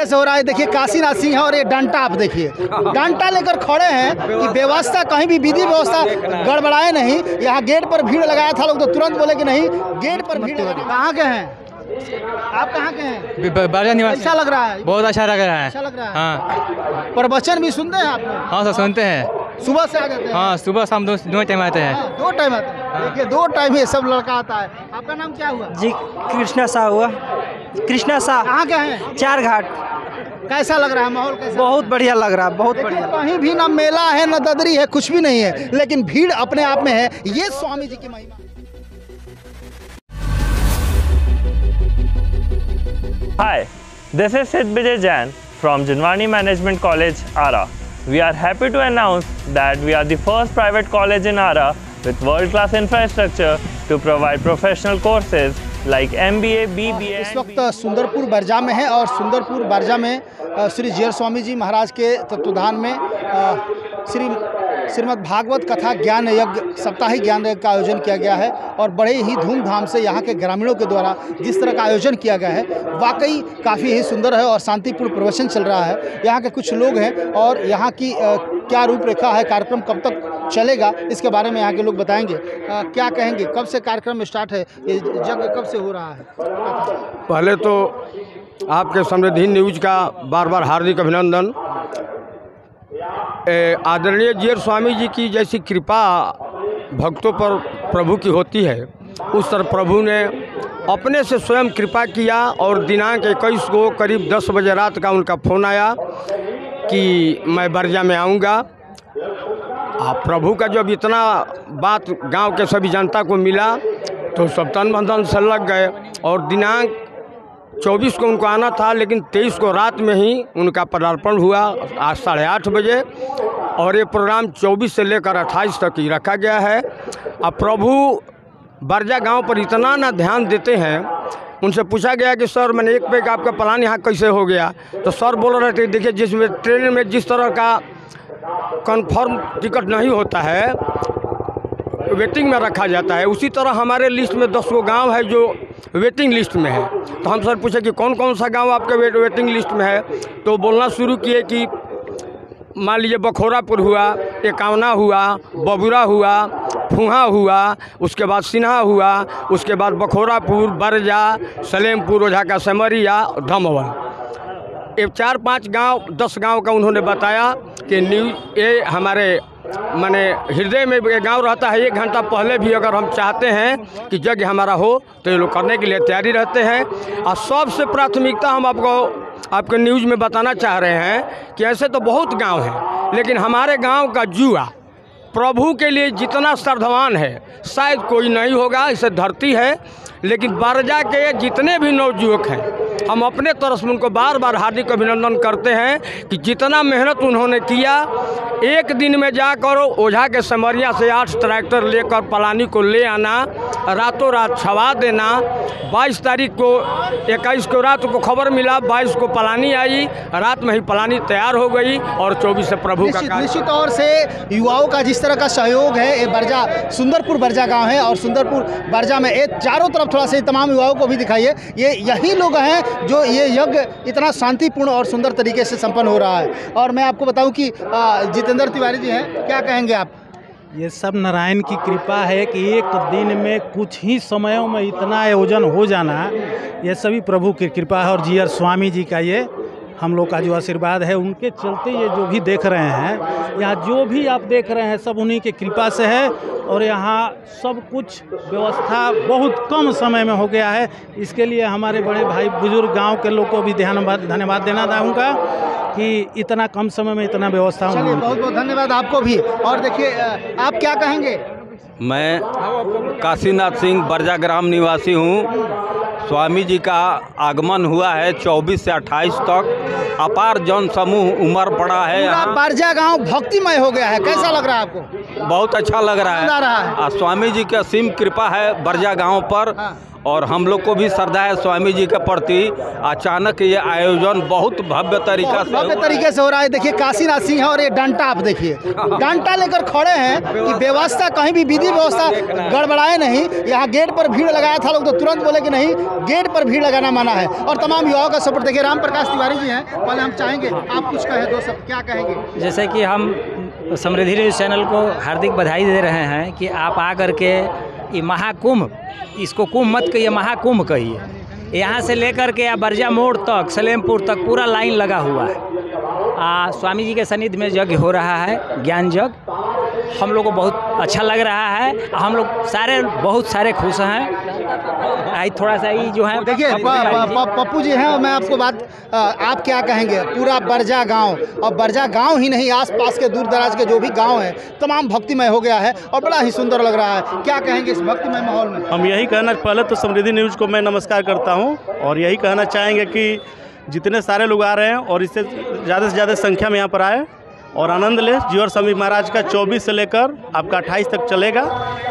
तरीके से हो रहा है। देखिए काशीनाथ सिंह है और ये डंटा आप देखिए, डंटा लेकर खड़े हैं कि व्यवस्था कहीं भी विधि व्यवस्था गड़बड़ाए नहीं। यहाँ गेट पर भीड़ लगाया था, लोग तो तुरंत बोले कि नहीं गेट पर भीड़। कहाँ के हैं आप, कहाँ के हैं? बरजा निवासी। अच्छा लग रहा है? बहुत अच्छा लग रहा है। अच्छा लग रहा है। हाँ। प्रवचन भी सुनते हैं आप लोग? हाँ सर सुनते हैं। सुबह से आ जाते हैं? हाँ सुबह शाम दो टाइम आते हैं। 2 टाइम आते हैं। देखिए 2 टाइम ये सब लड़का आता है। आपका नाम क्या हुआ? जी कृष्णा शाह हुआ। कृष्णा शाह। कहाँ के हैं? 4 घाट। कैसा लग रहा है माहौल? कैसा? बहुत बढ़िया लग रहा है, बहुत बढ़िया। कहीं भी ना मेला है ना ददरी है, कुछ भी नहीं है, लेकिन भीड़ अपने आप में है। ये स्वामी जी की महिमा। Hi, this is Sid Vijay Jain from Jinwani Management College, Ara. We are happy to announce that we are the first private college in Ara with world-class infrastructure to provide professional courses like MBA, BBA. इस वक्त सुंदरपुर बरजा में है और सुंदरपुर बरजा में श्री जीयर स्वामी जी महाराज के तत्वाधान में श्रीमद् भागवत कथा ज्ञान यज्ञ साप्ताहिक ज्ञान यज्ञ का आयोजन किया गया है। और बड़े ही धूमधाम से यहाँ के ग्रामीणों के द्वारा जिस तरह का आयोजन किया गया है वाकई काफ़ी ही सुंदर है और शांतिपूर्ण प्रवचन चल रहा है। यहाँ के कुछ लोग हैं और यहाँ की क्या रूपरेखा है, कार्यक्रम कब तक चलेगा, इसके बारे में यहाँ के लोग बताएंगे। क्या कहेंगे, कब से कार्यक्रम स्टार्ट है, ये यज्ञ कब से हो रहा है? पहले तो आपके समृद्धि न्यूज का बार बार हार्दिक अभिनंदन। आदरणीय जीयर स्वामी जी की जैसी कृपा भक्तों पर प्रभु की होती है, उस तरह प्रभु ने अपने से स्वयं कृपा किया और दिनांक 21 को करीब 10 बजे रात का उनका फ़ोन आया कि मैं बरजा में आऊँगा। प्रभु का जब इतना बात गांव के सभी जनता को मिला तो सब तन मन धन से लग गए और दिनांक 24 को उनको आना था, लेकिन 23 को रात में ही उनका पदार्पण हुआ आज 8:30 बजे। और ये प्रोग्राम 24 से लेकर 28 तक ही रखा गया है। अब प्रभु बरजा गांव पर इतना ना ध्यान देते हैं। उनसे पूछा गया कि सर मैंने एक पे आपका प्लान यहाँ कैसे हो गया, तो सर बोल रहे थे देखिए जिसमें ट्रेन में जिस तरह का कन्फर्म टिकट नहीं होता है, वेटिंग में रखा जाता है, उसी तरह हमारे लिस्ट में 10 गो गाँव है जो वेटिंग लिस्ट में है। तो हम सर पूछे कि कौन कौन सा गांव आपके वेटिंग लिस्ट में है, तो बोलना शुरू किए कि मान लीजिए बखोरापुर हुआ, एकावना हुआ, बबुरा हुआ, फुहा हुआ, उसके बाद सिन्हा हुआ, उसके बाद बखोरापुर, बरजा, सलेमपुर, ओझा का समरिया, धमवन। ये 4-5 गांव 10 गांव का उन्होंने बताया कि ये हमारे माने हृदय में गांव रहता है। 1 घंटा पहले भी अगर हम चाहते हैं कि यज्ञ हमारा हो तो ये लोग करने के लिए तैयारी रहते हैं। और सबसे प्राथमिकता हम आपके न्यूज़ में बताना चाह रहे हैं कि ऐसे तो बहुत गांव हैं, लेकिन हमारे गांव का जुआ प्रभु के लिए जितना श्रद्धावान है शायद कोई नहीं होगा। इसे धरती है, लेकिन बरजा के जितने भी नवयुवक हैं हम अपने तरफ से उनको बार बार हार्दिक अभिनंदन करते हैं कि जितना मेहनत उन्होंने किया। एक दिन में जाकर ओझा के समरिया से 8 ट्रैक्टर लेकर पलानी को ले आना, रातों रात छवा देना। 22 तारीख को 21 को रात को खबर मिला, 22 को पलानी आई, रात में ही पलानी तैयार हो गई और 24 से प्रभु का निश्चित तौर से युवाओं का जिस तरह का सहयोग है। ये बरजा सुंदरपुर बरजा गांव है और सुंदरपुर बरजा में एक चारों तरफ थोड़ा सा तमाम युवाओं को भी दिखाइए। यही लोग हैं जो ये यज्ञ इतना शांतिपूर्ण और सुंदर तरीके से संपन्न हो रहा है। और मैं आपको बताऊं कि जितेंद्र तिवारी जी हैं, क्या कहेंगे आप? ये सब नारायण की कृपा है कि एक दिन में कुछ ही समयों में इतना आयोजन हो जाना, ये सभी प्रभु की कृपा है। और जीयर स्वामी जी का ये हम लोग का जो आशीर्वाद है, उनके चलते ये जो भी देख रहे हैं, यहाँ जो भी आप देख रहे हैं सब उन्हीं की कृपा से है। और यहाँ सब कुछ व्यवस्था बहुत कम समय में हो गया है। इसके लिए हमारे बड़े भाई बुजुर्ग गांव के लोग को भी धन्यवाद देना चाहूँगा कि इतना कम समय में इतना व्यवस्था। चलिए बहुत बहुत धन्यवाद आपको भी। और देखिए आप क्या कहेंगे? मैं काशीनाथ सिंह बरजा ग्राम निवासी हूँ। स्वामी जी का आगमन हुआ है 24 से 28 तक। अपार जन समूह उमड़ पड़ा है। पूरा बरजा गांव भक्तिमय हो गया है। कैसा लग रहा है आपको? बहुत अच्छा लग रहा है। स्वामी जी की असीम कृपा है बरजा गांव पर। और हम लोग को भी श्रद्धा है स्वामी जी के प्रति। अचानक ये आयोजन बहुत भव्य तरीके से हो रहा है। देखिए काशीनाथ सिंह है और ये डंटा आप देखिए, डंटा लेकर खड़े हैं कि व्यवस्था कहीं भी विधि व्यवस्था गड़बड़ाए नहीं। यहाँ गेट पर भीड़ लगाया था, लोग तो तुरंत बोले कि नहीं गेट पर भीड़ लगाना मना है। और तमाम युवाओं का सपोर्ट देखिए। राम प्रकाश तिवारी जी हैं, पहले हम चाहेंगे आप कुछ कहें, दो सब क्या कहेंगे? जैसे कि हम समृद्धि न्यूज़ चैनल को हार्दिक बधाई दे रहे हैं कि आप आ करके ये महाकुंभ, इसको कुंभ मत कहिए, महाकुंभ कहिए। यहाँ से लेकर के या बरजा मोड़ तक, सलेमपुर तक पूरा लाइन लगा हुआ है। स्वामी जी के सानिध्य में यज्ञ हो रहा है, ज्ञान यज्ञ। हम लोग को बहुत अच्छा लग रहा है, हम लोग सारे बहुत सारे खुश हैं। आई थोड़ा सा ही जो है देखिए पप्पू जी हैं, और मैं आपको बात आप क्या कहेंगे? पूरा बरजा गांव, और बरजा गांव ही नहीं आसपास के दूर दराज के जो भी गांव हैं तमाम भक्तिमय हो गया है और बड़ा ही सुंदर लग रहा है। क्या कहेंगे इस भक्तिमय माहौल में? हम यही कहना, पहले तो समृद्धि न्यूज़ को मैं नमस्कार करता हूं और यही कहना चाहेंगे कि जितने सारे लोग आ रहे हैं और इससे ज़्यादा संख्या में यहाँ पर आए और आनंद ले। जीवर स्वामी महाराज का 24 से लेकर आपका 28 तक चलेगा,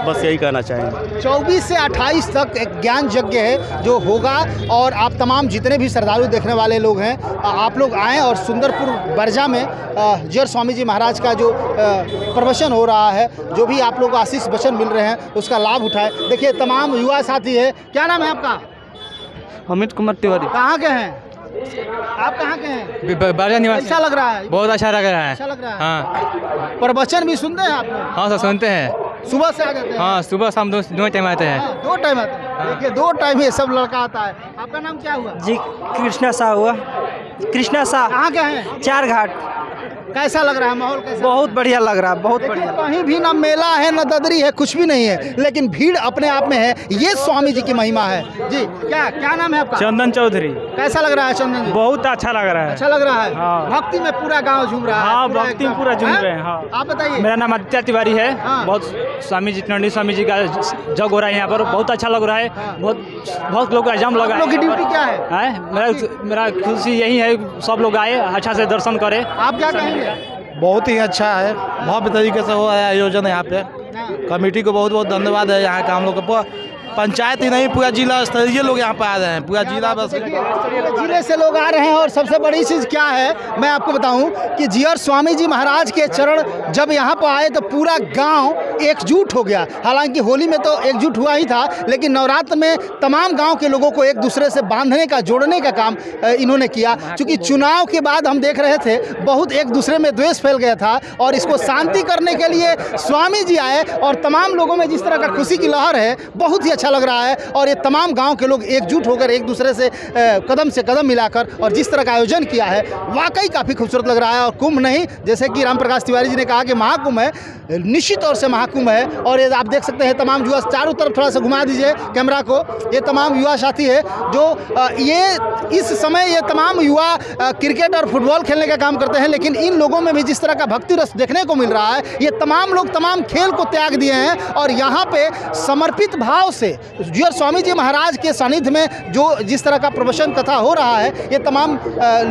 बस यही कहना चाहेंगे। 24 से 28 तक एक ज्ञान यज्ञ है जो होगा, और आप तमाम जितने भी श्रद्धालु देखने वाले लोग हैं आप लोग आएँ और सुंदरपुर बरजा में जीवर स्वामी जी महाराज का जो प्रवचन हो रहा है, जो भी आप लोग को आशीष वचन मिल रहे हैं उसका लाभ उठाए। देखिए तमाम युवा साथी है। क्या नाम है आपका? अमित कुमार तिवारी। कहाँ के हैं आप? कहाँ के हैं? बरजा निवासी। अच्छा लग रहा है? बहुत अच्छा लग रहा है। अच्छा लग रहा है। हाँ। प्रवचन भी सुनते हैं आप लोग? हाँ सर सुनते हैं। सुबह से आ जाते हैं? हाँ सुबह शाम दो टाइम आते हैं। दो टाइम आते हैं। देखिए 2 टाइम ये सब लड़का आता है। आपका नाम क्या हुआ? जी कृष्णा शाह हुआ। कृष्णा शाह। कहाँ के हैं? 4 घाट। कैसा लग रहा है माहौल? कैसा? बहुत बढ़िया लग रहा है, बहुत बढ़िया। कहीं भी ना मेला है ना ददरी है, कुछ भी नहीं है, लेकिन भीड़ अपने आप में है। ये स्वामी जी की महिमा है। जी क्या नाम है आपका? चंदन चौधरी। कैसा लग रहा है चंदन जी? बहुत अच्छा लग रहा है। अच्छा लग रहा है। हाँ। भक्ति में पूरा गांव झूम रहा है। हाँ भक्ति में पूरा झूम रहे हैं। हाँ आप बताइए। मेरा नाम आदित्य तिवारी है। हाँ। बहुत स्वामी जी का जग हो रहा है यहाँ पर, बहुत अच्छा लग रहा है। बहुत लोग का जम लगा। लोग की ड्यूटी क्या है? मेरा खुशी यही है, सब लोग आए अच्छा से दर्शन करे। आप क्या कहेंगे? बहुत ही अच्छा है, भव्य तरीके से हो रहा है आयोजन यहाँ पे। कमेटी को बहुत बहुत धन्यवाद है। यहाँ का हम लोग को पंचायत ही नहीं, पूरा जिला स्तरीय लोग यहाँ पे आ रहे हैं, पूरा जिला बस जिले से लोग आ रहे हैं। और सबसे बड़ी चीज़ क्या है मैं आपको बताऊं कि जीवर स्वामी जी महाराज के चरण जब यहाँ पर आए तो पूरा गांव एकजुट हो गया। हालांकि होली में तो एकजुट हुआ ही था, लेकिन नवरात्र में तमाम गांव के लोगों को एक दूसरे से बांधने का, जोड़ने का काम इन्होंने किया। क्योंकि चुनाव के बाद हम देख रहे थे बहुत एक दूसरे में द्वेष फैल गया था, और इसको शांति करने के लिए स्वामी जी आए और तमाम लोगों में जिस तरह का खुशी की लहर है बहुत ही अच्छा लग रहा है। और ये तमाम गांव के लोग एकजुट होकर एक दूसरे से कदम मिलाकर और जिस तरह का आयोजन किया है वाकई काफ़ी खूबसूरत लग रहा है। और कुंभ नहीं, जैसे कि राम प्रकाश तिवारी जी ने कहा कि महाकुंभ है, निश्चित तौर से महाकुंभ है। और ये आप देख सकते हैं तमाम युवा, चारों तरफ थोड़ा सा घुमा दीजिए कैमरा को। ये तमाम युवा साथी है जो ये इस समय ये तमाम युवा क्रिकेट और फुटबॉल खेलने का काम करते हैं, लेकिन इन लोगों में भी जिस तरह का भक्ति रस देखने को मिल रहा है, ये तमाम लोग तमाम खेल को त्याग दिए हैं और यहाँ पे समर्पित भाव से जीवर स्वामी जी महाराज के सानिध्य में जो जिस तरह का प्रवचन कथा हो रहा है, ये तमाम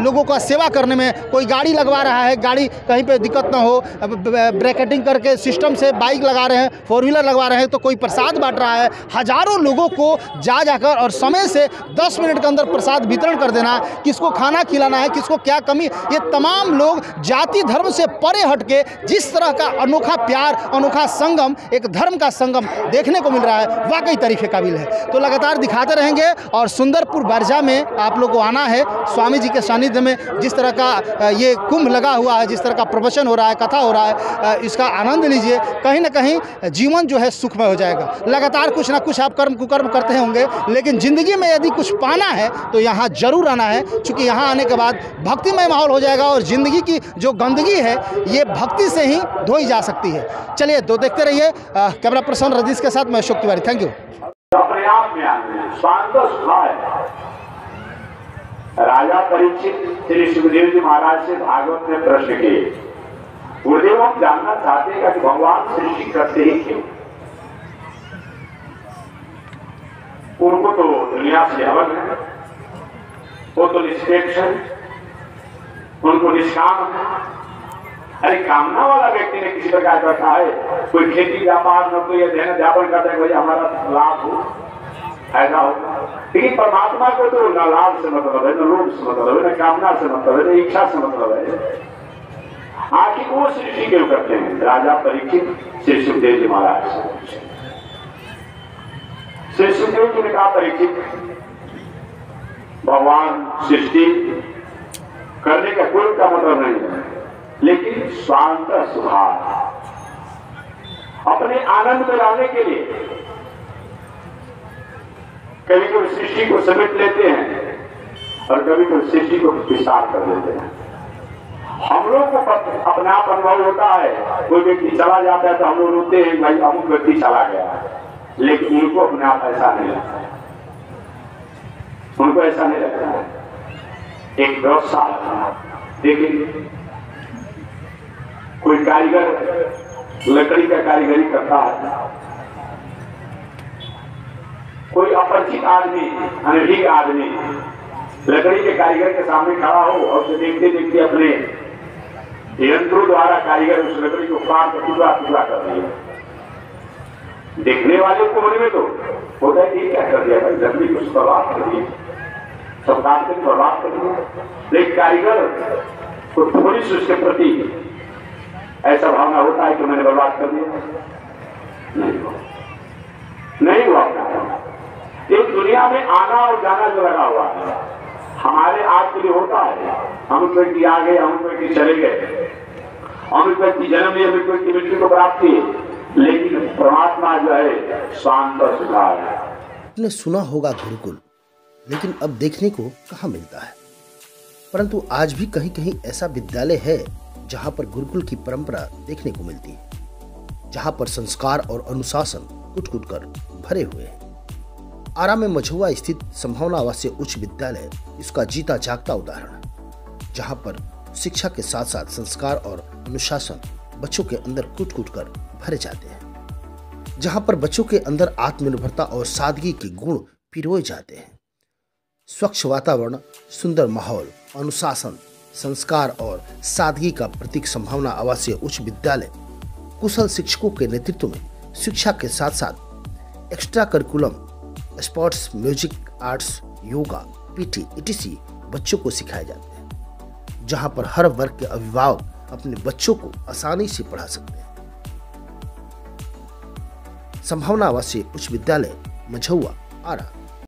लोगों का सेवा करने में, कोई गाड़ी लगवा रहा है, गाड़ी कहीं पे दिक्कत ना हो, ब्रैकेटिंग करके सिस्टम से बाइक लगा रहे हैं, 4 व्हीलर लगवा रहे हैं, तो कोई प्रसाद बांट रहा है। हजारों लोगों को जाकर और समय से 10 मिनट के अंदर प्रसाद वितरण कर देना, किसको खाना खिलाना है, किसको क्या कमी, ये तमाम लोग जाति धर्म से परे हटके जिस तरह का अनोखा प्यार, अनोखा संगम, एक धर्म का संगम देखने को मिल रहा है, वाकई तारीफ काबिल है। तो लगातार दिखाते रहेंगे। और सुंदरपुर बरजा में आप लोग को आना है, स्वामी जी के सानिध्य में जिस तरह का ये कुंभ लगा हुआ है, जिस तरह का प्रवचन हो रहा है, कथा हो रहा है, इसका आनंद लीजिए। कहीं ना कहीं जीवन जो है सुखमय हो जाएगा। लगातार कुछ ना कुछ आप कर्म कुकर्म करते होंगे, लेकिन ज़िंदगी में यदि कुछ पाना है तो यहाँ जरूर आना है, क्योंकि यहाँ आने के बाद भक्तिमय माहौल हो जाएगा और ज़िंदगी की जो गंदगी है ये भक्ति से ही धोई जा सकती है। चलिए तो देखते रहिए। कैमरा पर्सन रजीश के साथ मैं अशोक तिवारी। Thank you. अपने आप में राजा परीक्षित श्री सुखदेव जी महाराज से भागवत में प्रश्न किए, गुरुदेव हम जानना चाहते हैं कि भगवान सृष्टि करते ही क्यों? उनको तो दुनिया से अलग है, वो तो निष्पेक्ष है, उनको निष्काम है। अरे कामना वाला व्यक्ति ने किसी प्रकार बैठा है, कोई खेती व्यापार न कोई अध्ययन व्यापन करता है, कोई हमारा लाभ हो, ऐसा होगा। लेकिन परमात्मा को तो न लाभ से मतलब है, न लोभ से मतलब है, न कामना से मतलब है, न इच्छा से मतलब है। आखिर वो सृष्टि क्यों करते हैं? राजा परीक्षित श्री सुखदेव जी महाराज श्री सुखदेव जी ने कहा, परीक्षित भगवान सृष्टि करने का कोई का मतलब नहीं है, लेकिन शांत स्वभाव अपने आनंद में लाने के लिए कभी कभी सृष्टि को समेट लेते हैं और कभी कभी सृष्टि को विस्तार कर देते हैं। हम लोग को अपने आप अनुभव होता है, कोई व्यक्ति चला जाता है तो हम लोग रोते हैं, भाई अमुक व्यक्ति चला गया, लेकिन उनको अपने आप ऐसा नहीं लगता है, उनको ऐसा नहीं लगता है। एक व्यवसाय देखिए, कोई कारीगर लकड़ी का कारीगरी करता है, कोई अपरिचित आदमी अनभिज्ञ आदमी लकड़ी के कारीगर के सामने खड़ा हो और उसे देखते देखते अपने यंत्रों द्वारा कारीगर उस लकड़ी को काट कर टुकड़ा टुकड़ा कर दिया। देखने वाले को मन में तो होता है कि क्या कर दिया भाई, लकड़ी को बर्बाद कर दी, सब काट कर बर्बाद कर दिया। लेकिन कारीगर को थोड़ी सी उसके प्रति ऐसा भावना होता है कि मैंने बर्बाद कर दिया, नहीं हुआ। एक दुनिया में आना और जाना जो लगा हुआ है, हमारे आज के लिए होता है। हम व्यक्ति आ गए, हम व्यक्ति चले गए, हम व्यक्ति जन्म लिए, हम व्यक्ति मृत्यु को प्राप्ति, लेकिन परमात्मा जो है शांत और सुधार है। आपने सुना होगा गुरुकुल, लेकिन अब देखने को कहाँ मिलता है। परंतु आज भी कहीं कहीं ऐसा विद्यालय है जहाँ पर गुरुकुल की परंपरा देखने को मिलती है, जहाँ पर संस्कार और अनुशासन कुट कुट कर भरे हुए हैं। आरा में मझुआ स्थित संभावना आवासीय उच्च विद्यालय इसका जीता जागता उदाहरण है, जहाँ पर शिक्षा के साथ साथ संस्कार और अनुशासन बच्चों के अंदर कूट कूट कर भरे जाते हैं, जहाँ पर बच्चों के अंदर आत्मनिर्भरता और सादगी के गुण पिरोए जाते हैं। स्वच्छ वातावरण, सुंदर माहौल, अनुशासन, संस्कार और सादगी का प्रतीक संभावना आवासीय उच्च विद्यालय कुशल शिक्षकों के नेतृत्व में शिक्षा के साथ साथ extra curriculum, sports, music, arts, yoga, PT etc. बच्चों को सिखाए जाते हैं, जहां पर हर वर्ग के अभिभावक अपने बच्चों को आसानी से पढ़ा सकते हैं। संभावना आवासीय उच्च विद्यालय मझुआ, आरा।